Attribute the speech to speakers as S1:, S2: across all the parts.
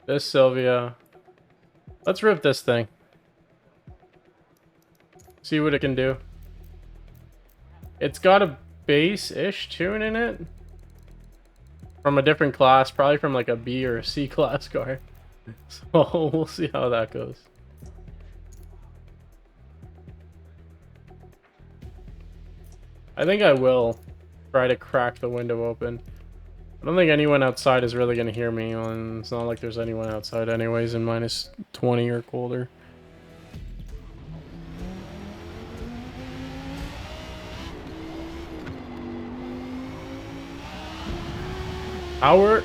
S1: This Silvia. Let's rip this thing. See what it can do. It's got a base-ish tune in it. From a different class. Probably from like a B or a C class car. So we'll see how that goes. I think I will try to crack the window open. I don't think anyone outside is really going to hear me. And it's not like there's anyone outside anyways in minus 20 or colder. Power.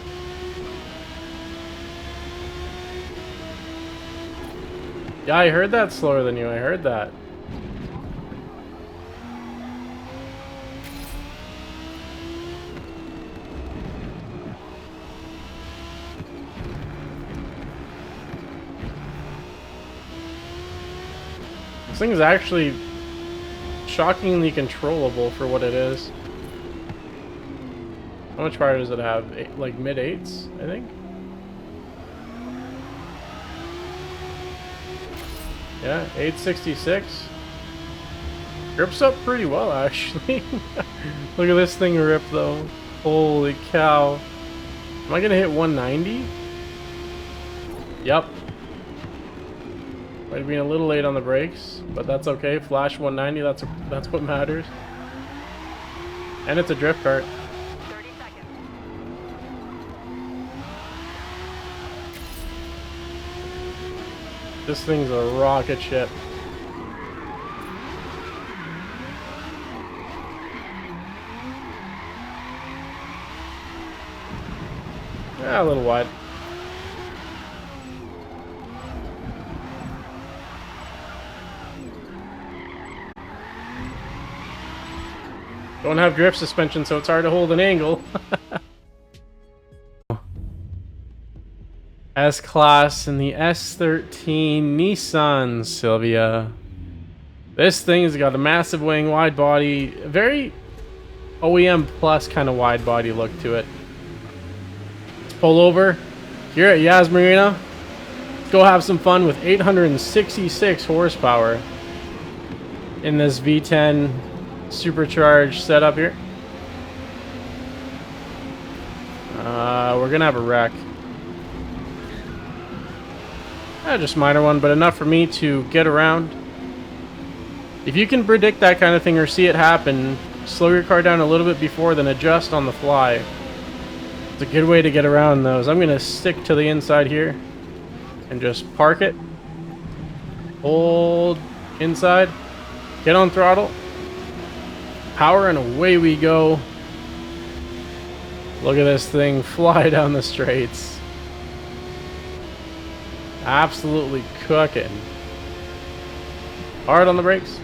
S1: Yeah, I heard that slower than you. I heard that. This thing is actually shockingly controllable for what it is. How much power does it have? Like mid-8s, I think? Yeah, 866. Grips up pretty well, actually. Look at this thing rip, though. Holy cow. Am I gonna hit 190? Yep. Might have been a little late on the brakes, but that's okay. Flash 190, that's what matters. And it's a drift kart.
S2: 30 seconds.
S1: This thing's a rocket ship. Yeah, a little wide. Don't have drift suspension, so it's hard to hold an angle. S-Class in the S13 Nissan Silvia. This thing has got a massive wing, wide body, very OEM plus kind of wide body look to it. Let's pull over here at Yaz Marina. Let's go have some fun with 866 horsepower in this V10 supercharged setup here. We're gonna have a wreck. Just minor one, but enough for me to get around. If you can predict that kind of thing or see it happen, slow your car down a little bit before, then adjust on the fly. It's a good way to get around those. I'm gonna stick to the inside here and just park it. Hold inside, get on throttle, power, and away we go. Look at this thing fly down the straights. Absolutely cooking. Hard on the brakes.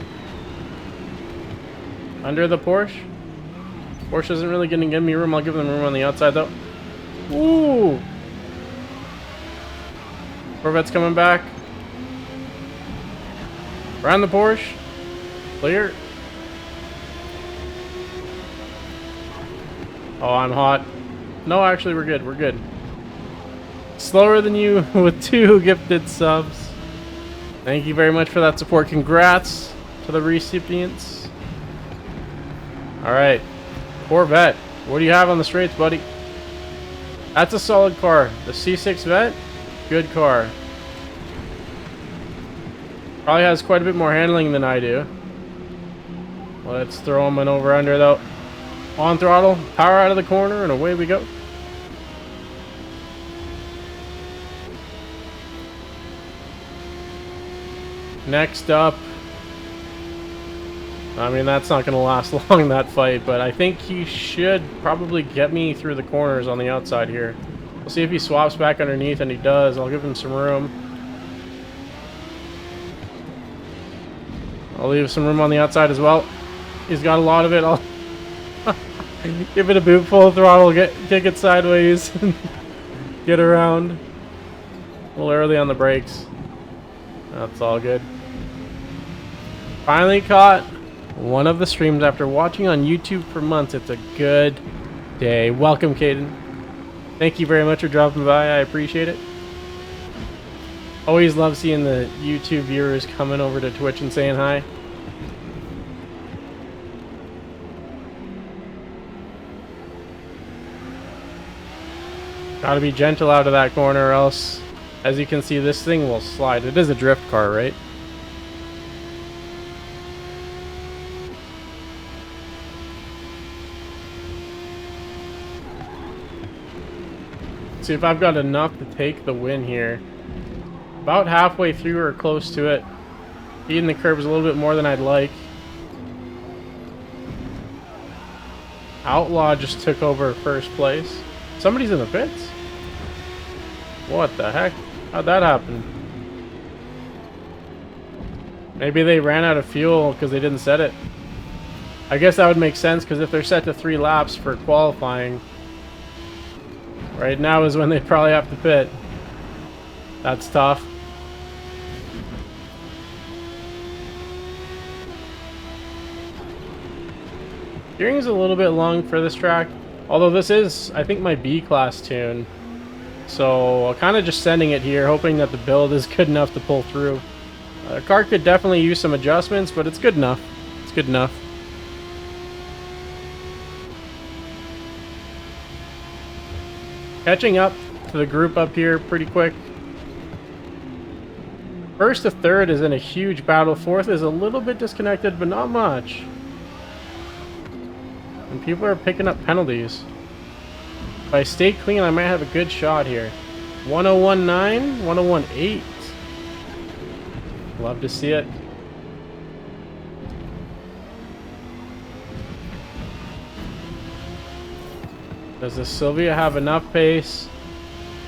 S1: Under the Porsche. Porsche isn't really going to give me room. I'll give them room on the outside though. Ooh. Corvette's coming back. Around the Porsche. Clear. Oh, I'm hot. No, actually, we're good. We're good. Slower than you with 2 gifted subs. Thank you very much for that support. Congrats to the recipients. Alright. Corvette. What do you have on the straights, buddy? That's a solid car. The C6 Vet. Good car. Probably has quite a bit more handling than I do. Let's throw him an over-under, though. On throttle, power out of the corner, and away we go. Next up, I mean, that's not going to last long, that fight, but I think he should probably get me through the corners on the outside here. We'll see if he swaps back underneath, and he does. I'll give him some room. I'll leave some room on the outside as well. He's got a lot of it. I'll give it a boot, full throttle, kick it sideways, and get around. A little early on the brakes. That's all good. Finally caught one of the streams after watching on YouTube for months. It's a good day. Welcome, Caden. Thank you very much for dropping by. I appreciate it. Always love seeing the YouTube viewers coming over to Twitch and saying hi. Gotta be gentle out of that corner or else, as you can see, this thing will slide. It is a drift car, right? See if I've got enough to take the win here. About halfway through or close to it. Feeding the curbs a little bit more than I'd like. Outlaw just took over first place. Somebody's in the pits. What the heck? How'd that happen? Maybe they ran out of fuel because they didn't set it. I guess that would make sense because if they're set to 3 laps for qualifying, right now is when they probably have to pit. That's tough. Steering's a little bit long for this track, although this is, I think, my B-class tune. So, kind of just sending it here, hoping that the build is good enough to pull through. The car could definitely use some adjustments, but it's good enough. It's good enough. Catching up to the group up here pretty quick. First to third is in a huge battle. Fourth is a little bit disconnected, but not much. And people are picking up penalties. If I stay clean, I might have a good shot here. 1019, 1018. Love to see it. Does the Silvia have enough pace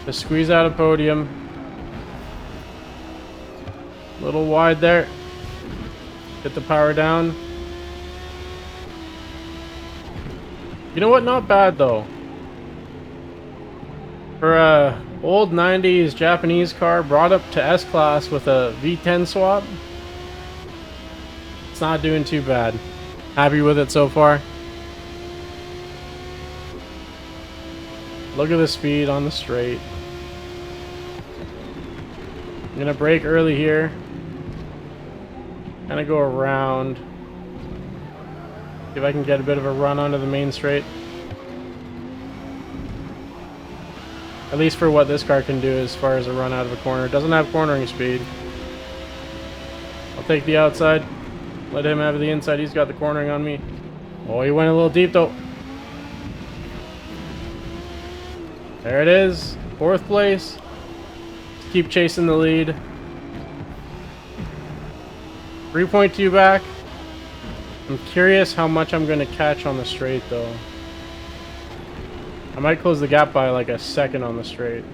S1: to squeeze out a podium? A little wide there. Get the power down. You know what? Not bad though. For a old 90s Japanese car brought up to S-Class with a V10 swap, it's not doing too bad. Happy with it so far. Look at the speed on the straight. I'm gonna brake early here. Kind of go around. See if I can get a bit of a run onto the main straight. At least for what this car can do as far as a run out of a corner. It doesn't have cornering speed. I'll take the outside. Let him have the inside. He's got the cornering on me. Oh, he went a little deep though. There it is. 4th place. Keep chasing the lead. 3.2 back. I'm curious how much I'm going to catch on the straight though. I might close the gap by like a second on the straight.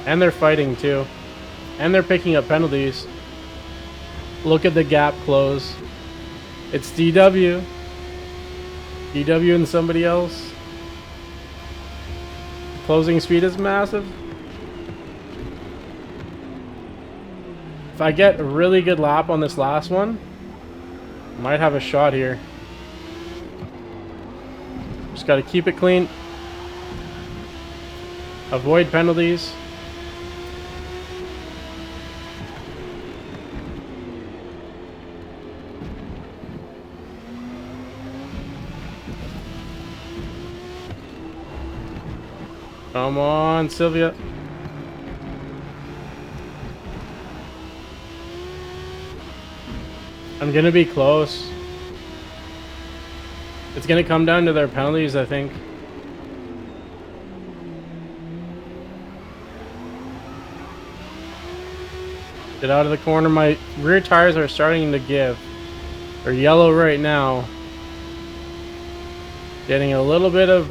S1: And they're fighting too. And they're picking up penalties. Look at the gap close. It's DW. DW and somebody else. Closing speed is massive. If I get a really good lap on this last one, I might have a shot here. Just got to keep it clean. Avoid penalties. Come on, Silvia. I'm gonna be close. It's gonna come down to their penalties, I think. Get out of the corner. My rear tires are starting to give. They're yellow right now. Getting a little bit of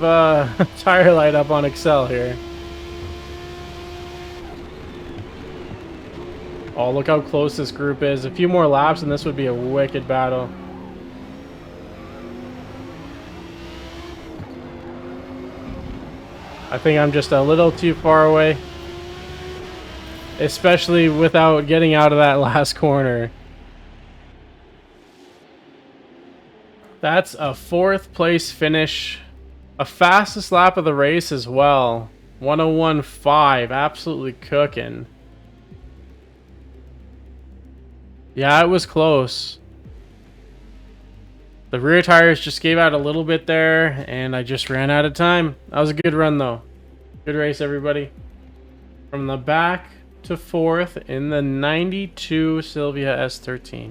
S1: tire light up on Excel here. Oh, look how close this group is. A few more laps and this would be a wicked battle. I think I'm just a little too far away. Especially without getting out of that last corner. That's a 4th place finish. A fastest lap of the race as well. 101.5. Absolutely cooking. Yeah, it was close. The rear tires just gave out a little bit there, and I just ran out of time. That was a good run, though. Good race, everybody. From the back to fourth in the 92 Silvia S13.